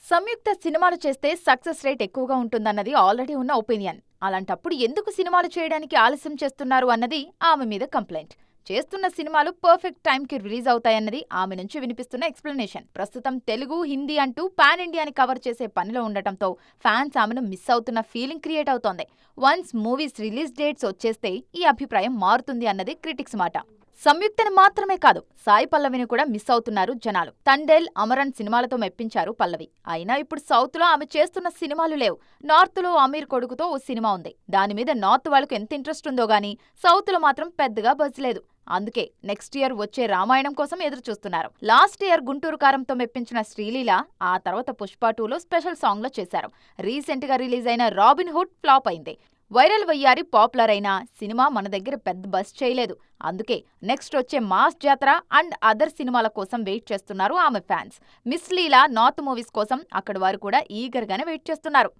సంయుక్త సినిమాలు చేస్తే success rate ఎక్కువగా ఉంటుందన్నది ఆల్రెడీ ఉన్న ఒపీనియన్. అలాంటప్పుడు ఎందుకు సినిమాలు చేయడానికి ఆలస్యం చేస్తున్నారు అన్నది ఆమె మీద కంప్లైంట్. చేస్తున్న సినిమాలు పర్ఫెక్ట్ టైంకి రిలీజ్ అవుతాయన్నది ఆమె నుంచి వినిపిస్తున్న ఎక్స్ప్లెనేషన్. ప్రస్తుతం తెలుగు, హిందీ అంటూ పాన్ ఇండియాని కవర్ చేసే పనిలో ఉండటంతో ఫ్యాన్స్ ఆమెను మిస్ అవుతున్న ఫీలింగ్ క్రియేట్ అవుతోంది. వన్స్ మూవీస్ రిలీజ్ డేట్స్ వచ్చేస్తే ఈ అభిప్రాయం మారుతుంది అన్నది క్రిటిక్స్ మాట. సంయుక్తని మాత్రమే కాదు, సాయి పల్లవిని కూడా మిస్ అవుతున్నారు జనాలు. తండేల్, అమరన్ సినిమాలతో మెప్పించారు పల్లవి. అయినా ఇప్పుడు సౌత్ లో ఆమె చేస్తున్న సినిమాలు లేవు. నార్త్ లో అమీర్ కొడుకుతో ఓ సినిమా ఉంది. దాని మీద నార్త్ వాళ్ళకు ఎంత ఇంట్రెస్ట్ ఉందో గానీ సౌత్ లో మాత్రం పెద్దగా బజ్ లేదు. అందుకే నెక్స్ట్ ఇయర్ వచ్చే రామాయణం కోసం ఎదురు చూస్తున్నారు. లాస్ట్ ఇయర్ గుంటూరు కారంతో మెప్పించిన శ్రీలీల ఆ తర్వాత పుష్ప 2లో స్పెషల్ సాంగ్ లో చేశారు. రీసెంట్ గా రిలీజ్ అయిన రాబిన్ హుడ్ ఫ్లాప్ అయింది. వైరల్ వయ్యారి పాపులర్ అయిన సినిమా మన దగ్గర పెద్ద బస్ చేయలేదు. అందుకే నెక్స్ట్ వచ్చే మాస్ జాతర అండ్ అదర్ సినిమాల కోసం వెయిట్ చేస్తున్నారు ఆమె ఫ్యాన్స్. మిస్ లీలా నార్త్ మూవీస్ కోసం అక్కడి వారు కూడా ఈగర్ గానే వెయిట్ చేస్తున్నారు.